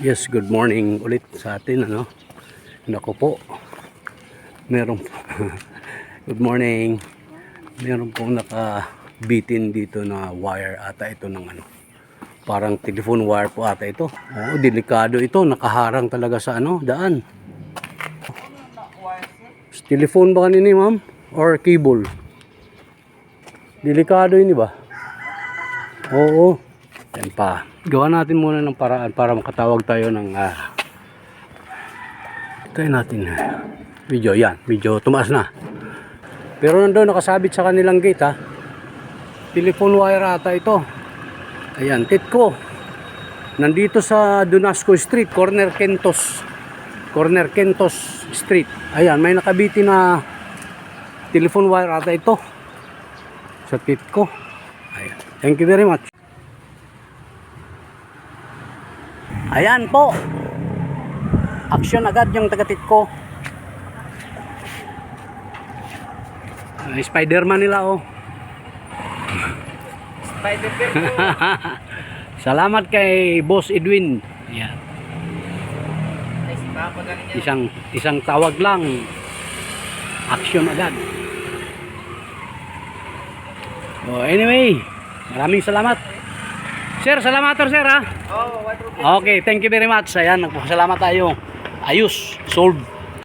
Yes, good morning ulit sa atin, ano. Nako po. Meron good morning. Meron pong nakabitin dito na wire ata ito ng ano. Parang telephone wire po ata ito. Oo, delikado ito, nakaharang talaga sa ano, daan. Telephone ba kanini, ma'am? Or cable? Delikado yun, ba? Oo. Yan pa. Gawa natin muna ng paraan para makatawag tayo ng tayo natin video. Yan, video tumaas na. Pero nandoon nakasabit sa kanilang gate, telephone wire ata ito. Ayan, Titco. Nandito sa Dunasco Street, corner Kentos Street. Ayan, may nakabiti na telephone wire ata ito sa Titco. Ayan, thank you very much. Ayan po. Action agad yung taga-Titco. Spider-Man nila, oh. Spider-Man po. Salamat kay Boss Edwin. Ayan. Isang tawag lang. Action agad. Oh, anyway, maraming salamat. Sir, salamat sir, ha. Oh, Okay, thank you very much. Ayan, nagpapasalamat tayo. Ayos, sold.